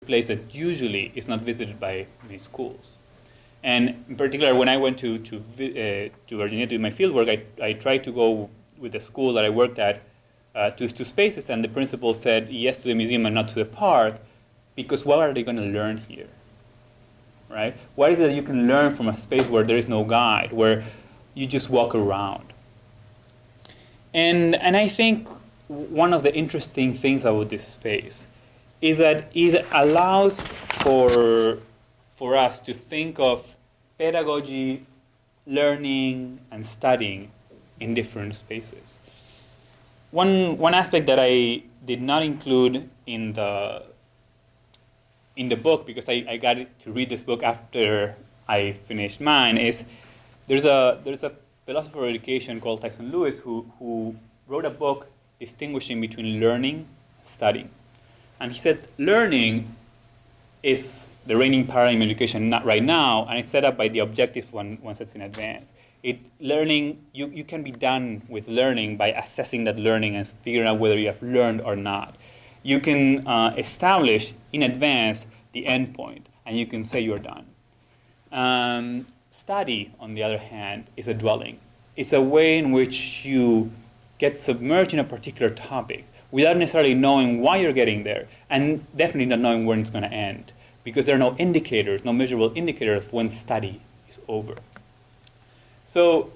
place that usually is not visited by many schools. And in particular, when I went to Argentina to do my fieldwork, I tried to go with the school that I worked at to spaces, and the principal said yes to the museum and not to the park, because what are they going to learn here, right? What is it that you can learn from a space where there is no guide, where you just walk around? And I think one of the interesting things about this space is that it allows for us to think of pedagogy, learning, and studying in different spaces. One aspect that I did not include in the book, because I got to read this book after I finished mine, is there's a philosopher of education called Tyson Lewis who wrote a book distinguishing between learning and studying. And he said learning is the reigning paradigm in education right now, and it's set up by the objectives one sets in advance. Learning, you can be done with learning by assessing that learning and figuring out whether you have learned or not. You can establish in advance the end point, and you can say you're done. Study, on the other hand, is a dwelling. It's a way in which you get submerged in a particular topic without necessarily knowing why you're getting there, and definitely not knowing when it's going to end, because there are no indicators, no measurable indicators of when study is over. So,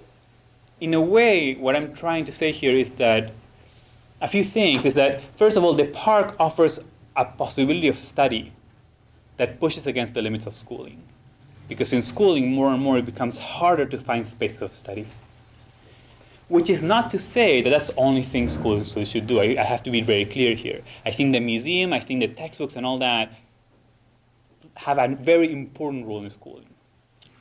in a way, what I'm trying to say here is that a few things is that, first of all, the park offers a possibility of study that pushes against the limits of schooling. Because in schooling, more and more, it becomes harder to find spaces of study. Which is not to say that that's the only thing schools should do. I have to be very clear here. I think the museum, I think the textbooks and all that have a very important role in schooling.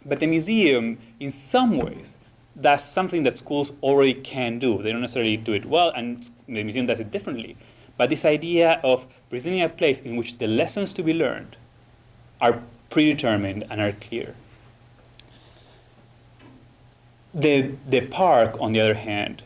But the museum, in some ways, does something that schools already can do. They don't necessarily do it well, and the museum does it differently. But this idea of presenting a place in which the lessons to be learned are predetermined and are clear. The park, on the other hand,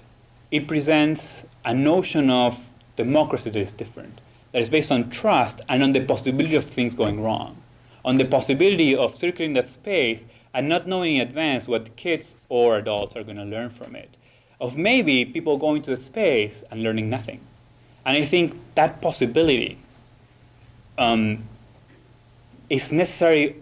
it presents a notion of democracy that is different, that is based on trust and on the possibility of things going wrong, on the possibility of circulating that space and not knowing in advance what kids or adults are going to learn from it, of maybe people going to the space and learning nothing. And I think that possibility is necessary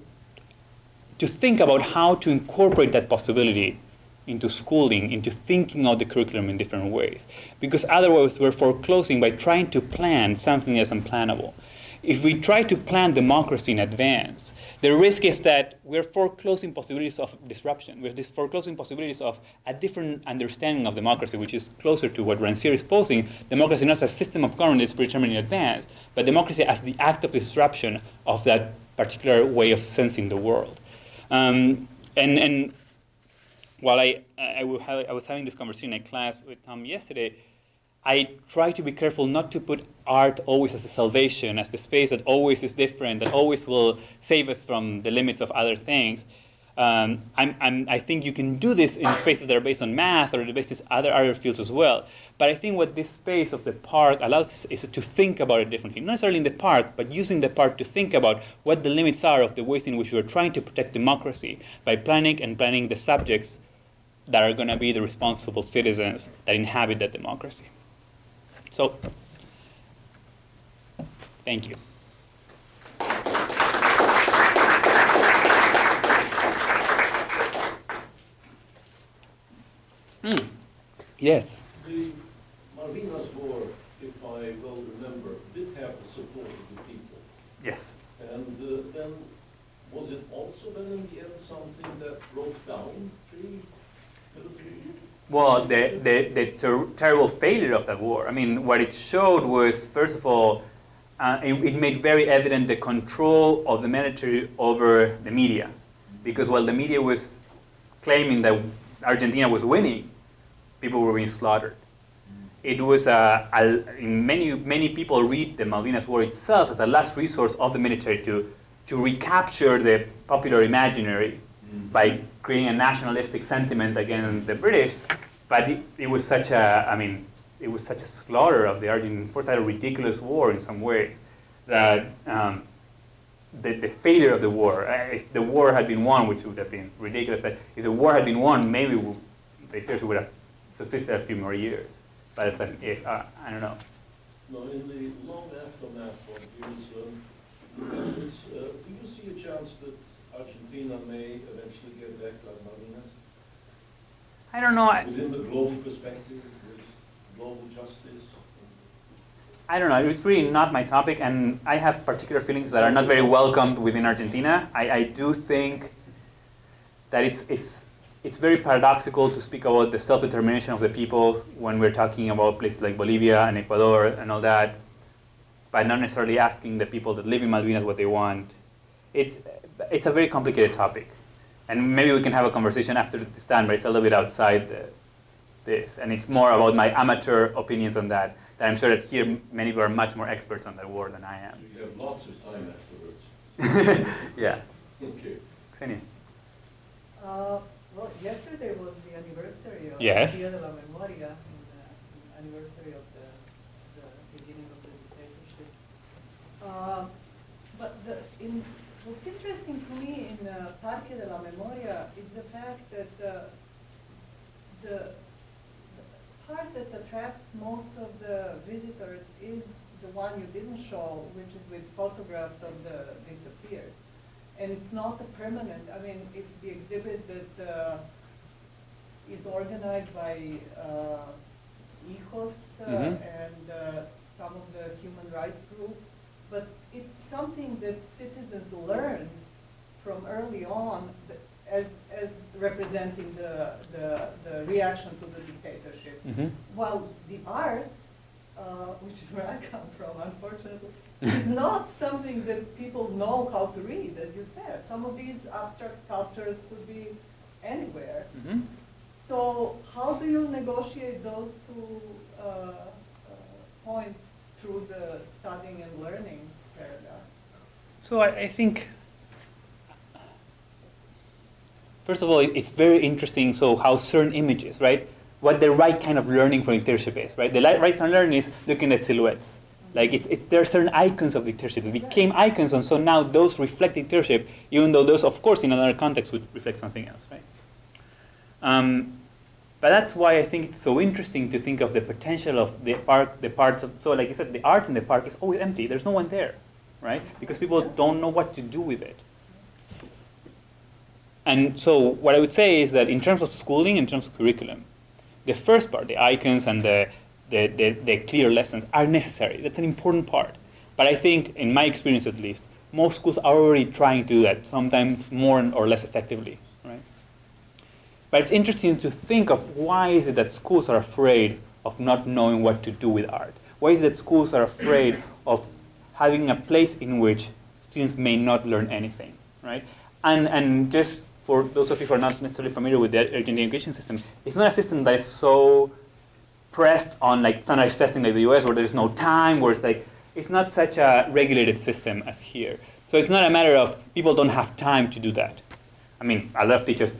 to think about how to incorporate that possibility into schooling, into thinking of the curriculum in different ways. Because otherwise we're foreclosing by trying to plan something that's unplannable. If we try to plan democracy in advance, the risk is that we're foreclosing possibilities of disruption. We're foreclosing possibilities of a different understanding of democracy, which is closer to what Rancière is posing. Democracy not as a system of government that's predetermined in advance, but democracy as the act of disruption of that particular way of sensing the world. And while I was having this conversation in a class with Tom yesterday, I try to be careful not to put art always as a salvation, as the space that always is different, that always will save us from the limits of other things. I think you can do this in spaces that are based on math or the basis other fields as well. But I think what this space of the park allows us is to think about it differently. Not necessarily in the park, but using the park to think about what the limits are of the ways in which we're trying to protect democracy by planning the subjects that are going to be the responsible citizens that inhabit that democracy. So, thank you. Yes. The Malvinas War, if I well remember, did have the support of the people. Yes. And then, was it also then in the end something that broke down the military? Well, the terrible failure of that war. I mean, what it showed was, first of all, it made very evident the control of the military over the media. Because while the media was claiming that Argentina was winning, people were being slaughtered. It was, many people read the Malvinas War itself as a last resource of the military to recapture the popular imaginary by creating a nationalistic sentiment against the British. But it was such a slaughter of the Argentine force, a ridiculous war in some ways, that the failure of the war. If the war had been won, which would have been ridiculous, but if the war had been won, maybe the dictatorship would have subsisted a few more years. But it's an if. I don't know. No, in the long aftermath of years, do you see a chance that Argentina may eventually get back like Malvinas? I don't know. Within the global perspective, with global justice? I don't know. It's really not my topic, and I have particular feelings that are not very welcomed within Argentina. I do think that it's very paradoxical to speak about the self-determination of the people when we're talking about places like Bolivia and Ecuador and all that, but not necessarily asking the people that live in Malvinas what they want. It's a very complicated topic, and maybe we can have a conversation after this time, but it's a little bit outside this, and it's more about my amateur opinions on that. That I'm sure that here many people are much more experts on that war than I am. So you have lots of time afterwards. Yeah. Okay. Xenia. Well, yesterday was the anniversary of Yes. Dia de la Memoria, the anniversary of the beginning of the dictatorship. But what's interesting to me in Parque de la Memoria is the fact that the part that attracts most of the visitors is the one you didn't show, which is with photographs of the disappeared. And it's not a permanent, I mean, it's the exhibit that is organized by HIJOS and some of the human rights groups, but it's something that citizens learn from early on as representing the reaction to the dictatorship. While the arts, which is where I come from, unfortunately, is not something that people know how to read, as you said. Some of these abstract sculptures could be anywhere. So how do you negotiate those two points through the studying and learning paradigm? So I think, first of all, it's very interesting. So how certain images, right? What the right kind of learning for dictatorship is, right? The right kind of learning is looking at silhouettes. Like there are certain icons of dictatorship that became icons, and so now those reflect dictatorship, even though those, of course, in another context would reflect something else, right? But that's why I think it's so interesting to think of the potential of the park, the parts of, so like I said, the art in the park is always empty. There's no one there, right? Because people don't know what to do with it. And so what I would say is that in terms of schooling, in terms of curriculum, the first part, the icons and the clear lessons are necessary. That's an important part. But I think, in my experience at least, most schools are already trying to do that, sometimes more or less effectively, right? But it's interesting to think of why is it that schools are afraid of not knowing what to do with art? Why is it that schools are afraid of having a place in which students may not learn anything, right? And just for those of you who are not necessarily familiar with the Argentine education system, it's not a system that is so pressed on like standardized testing like the US, where there's no time, where it's like, it's not such a regulated system as here. So it's not a matter of people don't have time to do that. I mean, a lot of teachers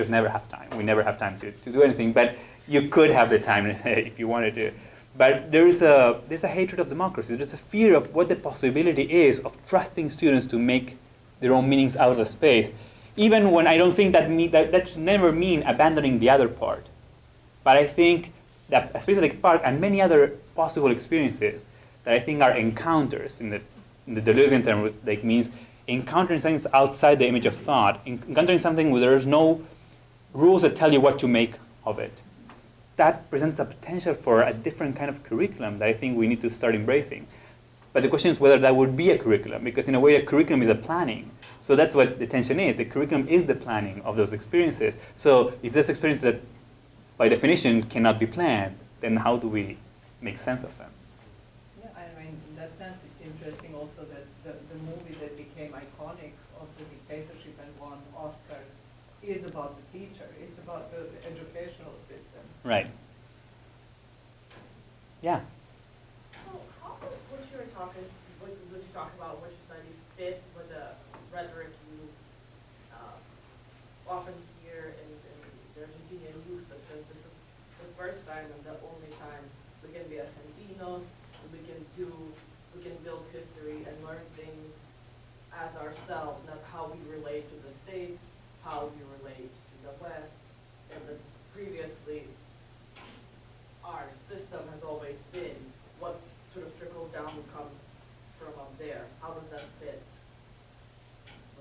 never have time. We never have time to do anything, but you could have the time if you wanted to. But there's a hatred of democracy. There's a fear of what the possibility is of trusting students to make their own meanings out of the space, even when I don't think that should never mean abandoning the other part. But I think that a space like the park and many other possible experiences that I think are encounters in the Deleuzean term, like means encountering something that's outside the image of thought, encountering something where there's no rules that tell you what to make of it. That presents a potential for a different kind of curriculum that I think we need to start embracing. But the question is whether that would be a curriculum, because in a way a curriculum is a planning. So that's what the tension is. The curriculum is the planning of those experiences. So if this experience that by definition cannot be planned, then how do we make sense of them? Yeah, I mean, in that sense, it's interesting also that the movie that became iconic of the dictatorship and won Oscar is about the teacher. It's about the educational system. Right. Yeah. So how does what you talk about, what you study, fit with the rhetoric you often hear in the Argentinian youth that says this is the first time and the only time we can be Argentinos, we can build history and learn things as as ourselves, not how we relate to the states, how we relate to the West, and that previously our system has always been what sort of trickles down comes from up there. How does that fit?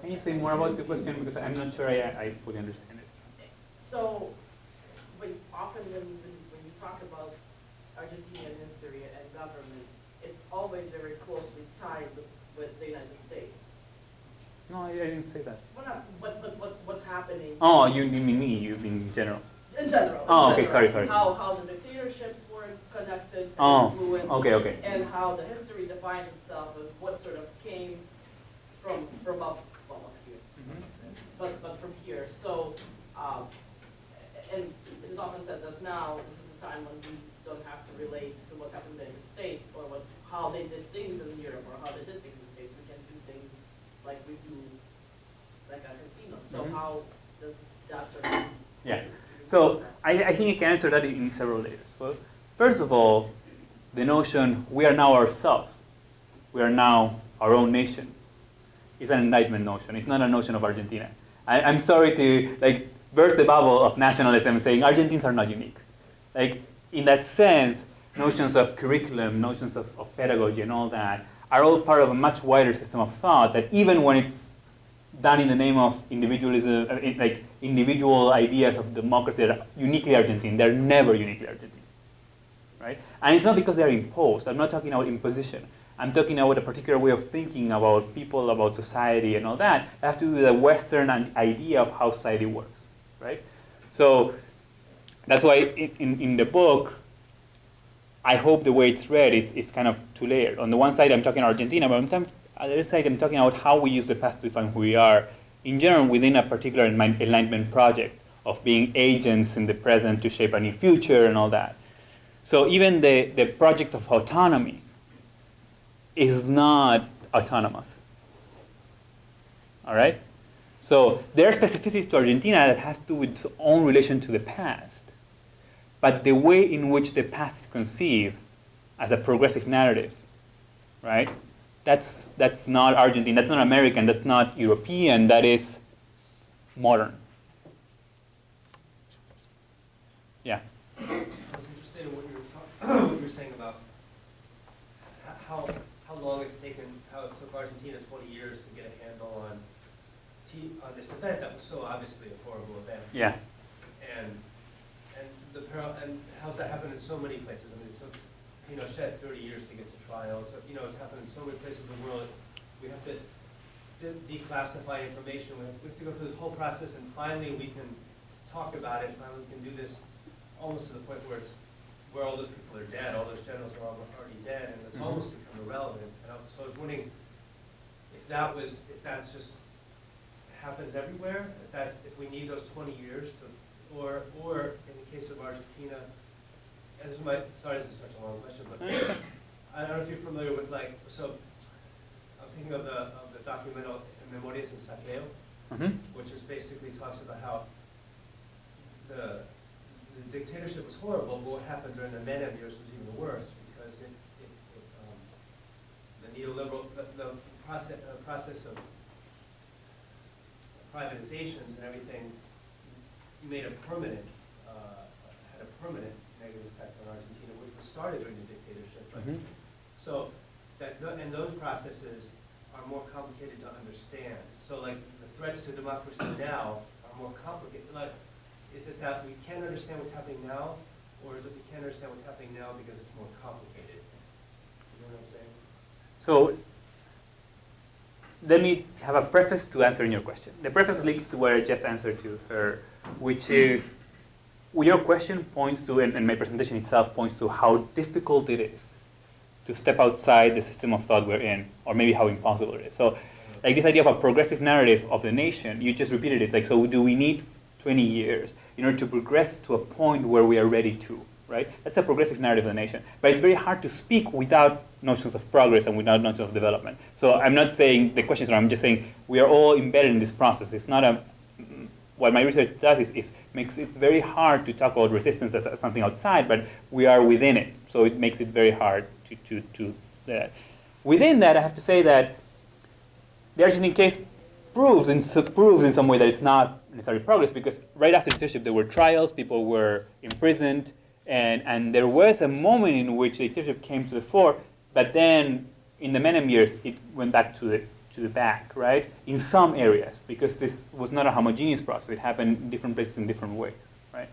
Can you say more about the question, because I'm not sure I fully understand it. So, often when you talk about Argentinian history and government, it's always very closely tied with the United States. No, I didn't say that. Well, not, but what's happening? Oh, you mean me? You mean in general? In general. Oh, in okay, general, sorry. How the dictatorships were connected and Oh, influenced, okay. and how the history defines itself as what sort of came from up here, but from here. So, and it is often said that now this is the time when we don't have to relate to what's happened in the United States or how they did things in Europe or how they did things in the States. We can do things like we do, like Argentina. So how does that sort of? Yeah. So I think I can answer that in several layers. Well, first of all, the notion we are now ourselves, we are now our own nation, is an indictment notion. It's not a notion of Argentina. I'm sorry to burst the bubble of nationalism saying Argentines are not unique. In that sense, notions of curriculum, notions of pedagogy and all that are all part of a much wider system of thought that even when it's done in the name of individualism, individual ideas of democracy that are uniquely Argentine, they're never uniquely Argentine, right? And it's not because they're imposed. I'm not talking about imposition. I'm talking about a particular way of thinking about people, about society and all that. It has to do with a Western idea of how society works, right? So that's why in the book, I hope the way it's read is kind of two-layered. On the one side, I'm talking Argentina, but on the other side, I'm talking about how we use the past to define who we are, in general, within a particular enlightenment project of being agents in the present to shape a new future and all that. So even the project of autonomy is not autonomous. All right? So there are specificities to Argentina that has to do with its own relation to the past. But the way in which the past is conceived as a progressive narrative, right? That's not Argentine, that's not American, that's not European, that is modern. Yeah? I was interested in what you were saying about how long it's taken, how it took Argentina 20 years to get a handle on this event that was so obviously a horrible event. Yeah. And how's that happened in so many places? I mean, it took Pinochet 30 years to get to trial. So, it's happened in so many places in the world. We have to declassify information. We have to go through this whole process, and finally we can talk about it. Finally we can do this almost to the point where all those people are dead. All those generals are already dead, and it's almost become irrelevant. So I was wondering if that's just happens everywhere. If we need those 20 years to, or in the case of Argentina, and sorry, this is such a long question, but I don't know if you're familiar with so I'm thinking of the documental Memorias en Saqueo, which is basically talks about how the dictatorship was horrible, but what happened during the Menem years was even worse because the neoliberal the process of privatizations and everything made had a permanent negative effect on Argentina, which was started during the dictatorship. So and those processes are more complicated to understand. So the threats to democracy now are more complicated. Is it that we can't understand what's happening now, or is it we can't understand what's happening now because it's more complicated? You know what I'm saying? So let me have a preface to answering your question. The preface links to what I just answered to her, which is, your question points to, and my presentation itself points to how difficult it is to step outside the system of thought we're in, or maybe how impossible it is. So this idea of a progressive narrative of the nation, you just repeated it. So do we need 20 years in order to progress to a point where we are ready to, right? That's a progressive narrative of the nation. But it's very hard to speak without notions of progress and without notions of development. So I'm not saying the question is wrong, I'm just saying we are all embedded in this process. It's not what my research does is makes it very hard to talk about resistance as something outside, but we are within it. So it makes it very hard to that. Within that, I have to say that the Argentine case proves in some way that it's not necessarily progress, because right after dictatorship there were trials, people were imprisoned, and there was a moment in which the dictatorship came to the fore, but then in the Menem years it went back to the back, right? In some areas, because this was not a homogeneous process. It happened in different places in different ways, right?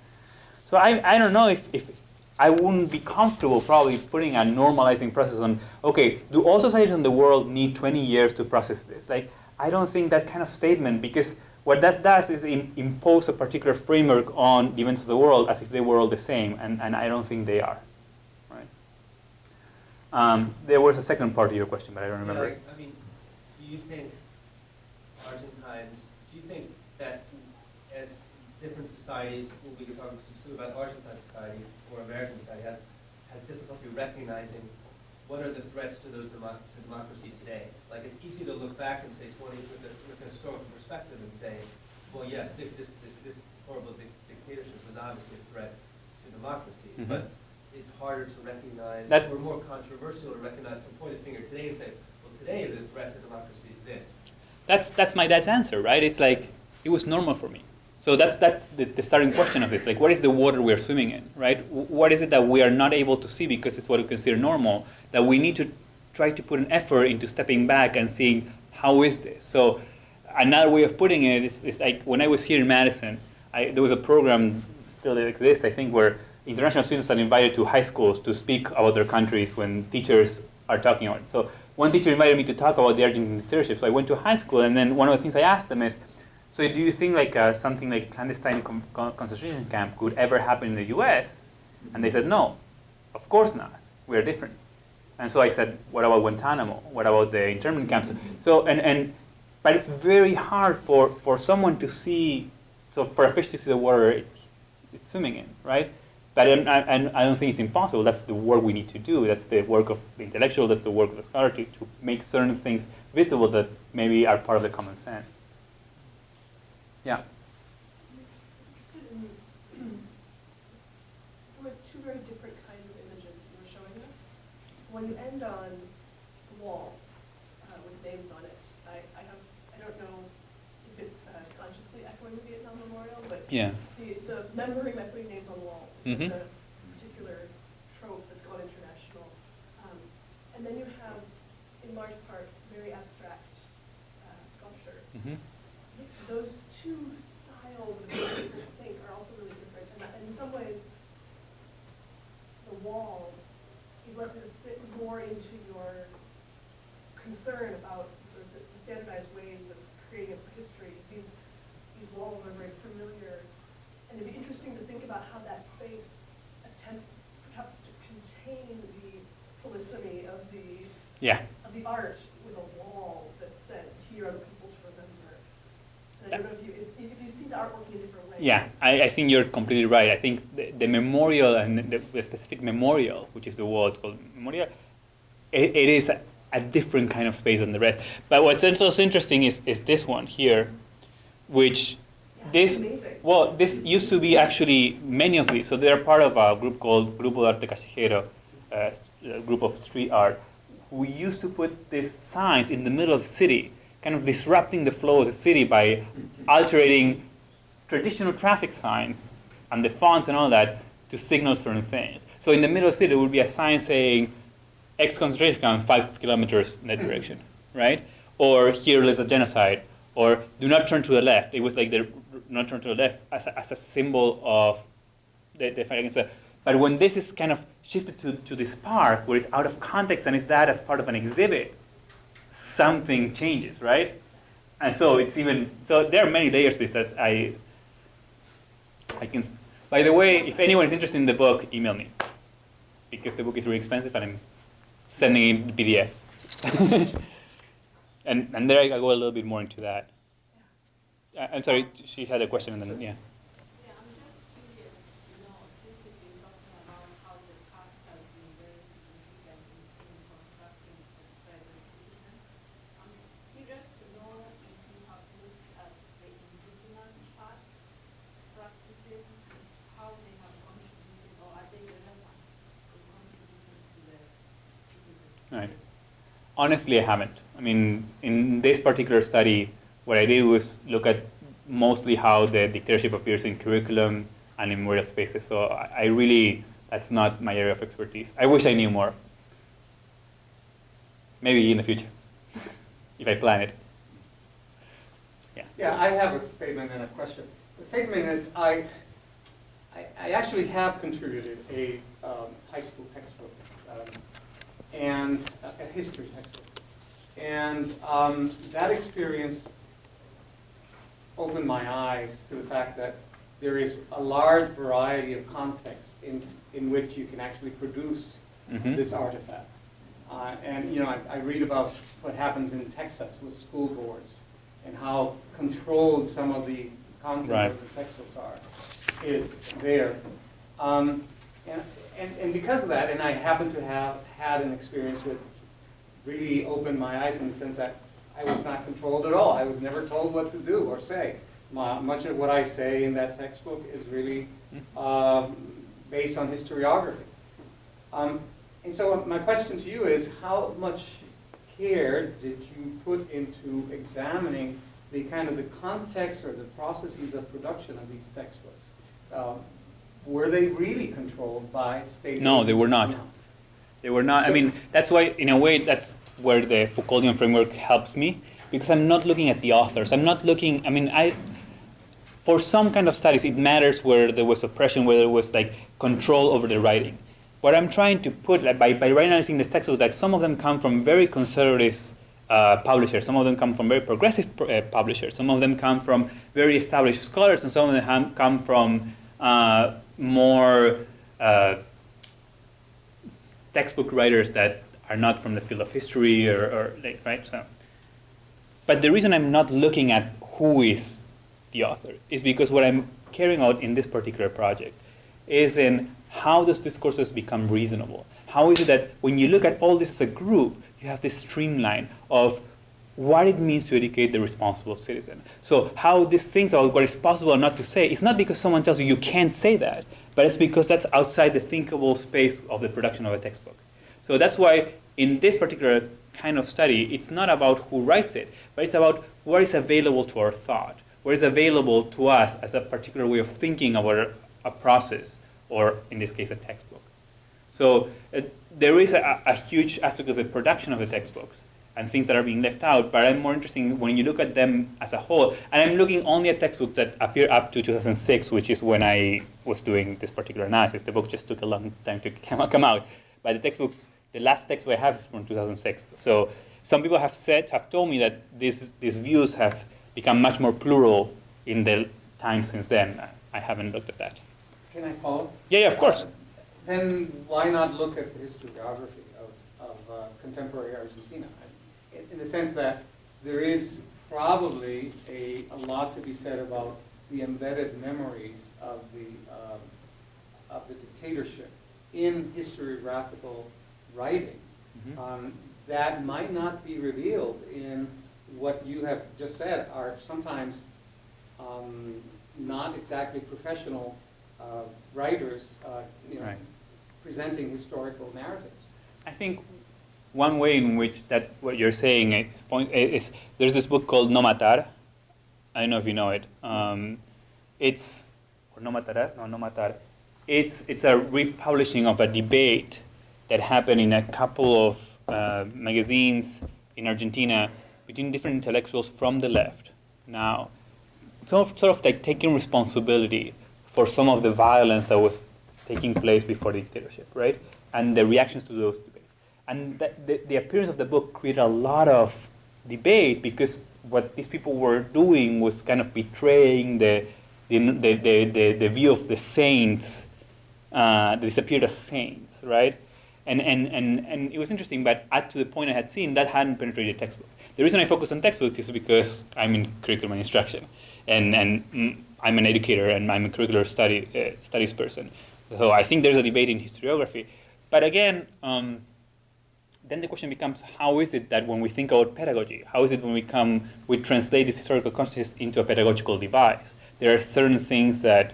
So I don't know if I wouldn't be comfortable probably putting a normalizing process on, okay, do all societies in the world need 20 years to process this? Like, I don't think that kind of statement, because what that does is impose a particular framework on the events of the world as if they were all the same, and I don't think they are, right? There was a second part of your question, but I don't remember. Yeah, I mean, do you think that as different societies, we could talk specifically about Argentine society or American society, has difficulty recognizing what are the threats to those to democracy today? Like, it's easy to look back and say 20 with a historical perspective and say, well, yes, this horrible dictatorship was obviously a threat to democracy, but it's harder to recognize, or more controversial to recognize, to point a finger today and say, well, today the threat to democracy is this. That's my dad's answer, right? It's like, it was normal for me. So that's the starting question of this. Like, what is the water we are swimming in, right? What is it that we are not able to see because it's what we consider normal, that we need to try to put an effort into stepping back and seeing, how is this? So another way of putting it is like, when I was here in Madison, there was a program, still exists, I think, where international students are invited to high schools to speak about their countries when teachers are talking about it. So one teacher invited me to talk about the Argentine dictatorship. So I went to high school, and then one of the things I asked them is, so do you think like something like clandestine concentration camp could ever happen in the US? And they said, no, of course not. We are different. And so I said, what about Guantanamo? What about the internment camps? So, but it's very hard for someone to see, so for a fish to see the water it's swimming in, right? But I don't think it's impossible. That's the work we need to do. That's the work of the intellectual, that's the work of the scholar, to make certain things visible that maybe are part of the common sense. Yeah. Interested in, there was two very different kinds of images that you were showing us. When you end on the wall with names on it, I don't know if it's consciously echoing the Vietnam Memorial, but Yeah. the memory by putting names on walls is such a particular trope that's gone international. And then you have, in large part, very abstract sculpture. Those two styles of making people think are also really different. And in some ways, the wall is likely to fit more into your concern about sort of the standardized ways of creating histories. These walls are very familiar. And it'd be interesting to think about how that space attempts perhaps to contain the polyphony of the art with a wall that says, here are the people to remember. And I don't know if you see the art working in different ways. Yeah, I think you're completely right. I think the memorial, and the specific memorial, which is the wall, it's called memorial, it is a different kind of space than the rest. But what's also interesting is this one here, which this used to be actually many of these. So they're part of a group called Grupo de Arte Callejero, a group of street art, who used to put these signs in the middle of the city, kind of disrupting the flow of the city by altering traditional traffic signs and the fonts and all that to signal certain things. So in the middle of the city, there would be a sign saying X concentration camp 5 kilometers in that direction, right? Or here lives a genocide, or do not turn to the left. It was like the not turn to the left as a symbol of the fight against the. But when this is kind of shifted to this park, where it's out of context and it's that as part of an exhibit, something changes, right? And so it's even, so there are many layers to this that I can, by the way, if anyone is interested in the book, email me, because the book is really expensive and I'm sending in the PDF. and there I go a little bit more into that. I'm sorry, she had a question and then, yeah. Yeah, I'm just curious, since you've been talking about how the past has been very significant in constructing the present citizen, I'm curious to know if you have looked at the indigenous past practices, how they have contributed, or are they relevant to contributing to the citizen? Right. Honestly, I haven't. I mean, in this particular study, what I did was look at mostly how the dictatorship appears in curriculum and in memorial spaces. So I really, that's not my area of expertise. I wish I knew more. Maybe in the future, if I plan it. Yeah. Yeah, I have a statement and a question. The statement is I actually have contributed a high school textbook and a history textbook. And that experience opened my eyes to the fact that there is a large variety of contexts in which you can actually produce this artifact. And you know, I read about what happens in Texas with school boards and how controlled some of the content of the textbooks is there. And because of that, and I happen to have had an experience with really opened my eyes in the sense that I was not controlled at all. I was never told what to do or say. Much of what I say in that textbook is really based on historiography. And so my question to you is, how much care did you put into examining the kind of the context or the processes of production of these textbooks? Were they really controlled by state? No, they were not. No. They were not. So, I mean, that's why, in a way, that's where the Foucauldian framework helps me, because I'm not looking at the authors. I'm not looking, I mean, for some kind of studies, it matters where there was oppression, where there was like control over the writing. What I'm trying to put, like, by reanalyzing the textbooks, that some of them come from very conservative publishers, some of them come from very progressive publishers, some of them come from very established scholars, and some of them come from more textbook writers that are not from the field of history or right? So, but the reason I'm not looking at who is the author is because what I'm carrying out in this particular project is in how does discourses become reasonable? How is it that when you look at all this as a group, you have this streamline of what it means to educate the responsible citizen. So how these things about what is possible or not to say, it's not because someone tells you you can't say that, but it's because that's outside the thinkable space of the production of a textbook. So that's why in this particular kind of study, it's not about who writes it, but it's about what is available to our thought, what is available to us as a particular way of thinking about a process, or in this case, a textbook. So there is a huge aspect of the production of the textbooks and things that are being left out, but I'm more interested in when you look at them as a whole, and I'm looking only at textbooks that appear up to 2006, which is when I was doing this particular analysis. The book just took a long time to come out, but the textbooks, the last textbook I have is from 2006. So some people have told me that these views have become much more plural in the time since then. I haven't looked at that. Can I follow? Yeah, of course. Then why not look at the historiography of contemporary Argentina? In the sense that there is probably a lot to be said about the embedded memories of the dictatorship in historiographical writing that might not be revealed in what you have just said are sometimes not exactly professional writers Right. presenting historical narratives. I think one way in which that what you're saying is there's this book called No Matar. I don't know if you know it. It's or No Matar. No Matar. It's a republishing of a debate that happened in a couple of magazines in Argentina between different intellectuals from the left. Now, sort of like taking responsibility for some of the violence that was taking place before the dictatorship, right? And the reactions to those debates. And the appearance of the book created a lot of debate because what these people were doing was kind of betraying the view of the saints, the disappeared saints, right? And it was interesting, but up to the point I had seen, that hadn't penetrated textbooks. The reason I focus on textbooks is because I'm in curriculum instruction, and I'm an educator, and I'm a curricular studies person. So I think there's a debate in historiography. But again, then the question becomes, how is it that when we think about pedagogy, how is it when we translate this historical consciousness into a pedagogical device? There are certain things that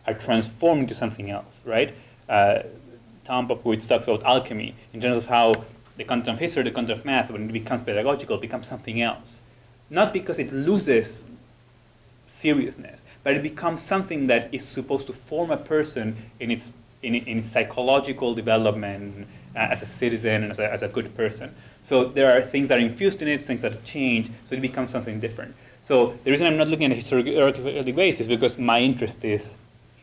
are transformed into something else, right? Tom Popowitz talks about alchemy in terms of how the content of history, the content of math, when it becomes pedagogical, becomes something else. Not because it loses seriousness, but it becomes something that is supposed to form a person in its psychological development as a citizen and as a good person. So there are things that are infused in it, things that change, so it becomes something different. So the reason I'm not looking at a historical basis is because my interest is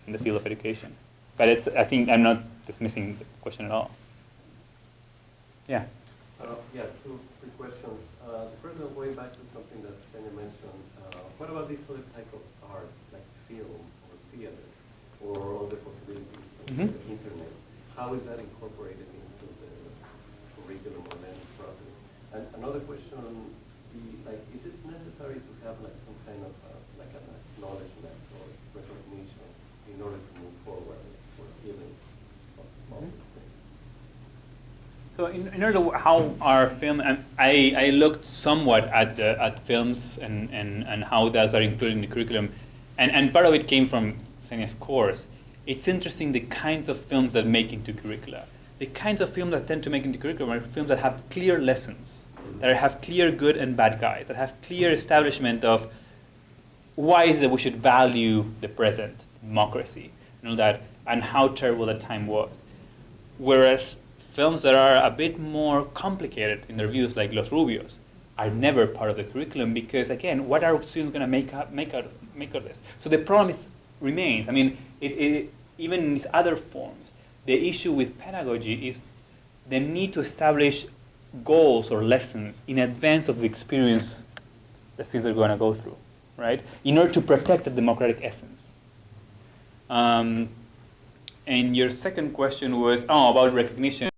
in the field of education. But I think I'm not dismissing the question at all. Yeah. Yeah, two quick questions. The first one, going back to something that Senya mentioned, what about this other type of art, like film or theater, or other possibilities of the internet? How is that incorporated into the curriculum or learning process? And another question, is it necessary to have like some kind of like an acknowledgement or recognition in order to move forward for healing of things? So in order to how our film, I looked somewhat at films and how those are included in the curriculum, and part of it came from Senya's course. It's interesting the kinds of films that make into curricula. The kinds of films that tend to make into curriculum are films that have clear lessons, that have clear good and bad guys, that have clear establishment of why is it that we should value the present, democracy, that, and how terrible that time was. Whereas films that are a bit more complicated in their views, like Los Rubios, are never part of the curriculum because, again, what are students going to make out of this? So the problem remains. I mean, even in its other forms, the issue with pedagogy is the need to establish goals or lessons in advance of the experience that students are going to go through, right? In order to protect the democratic essence. And your second question was about recognition.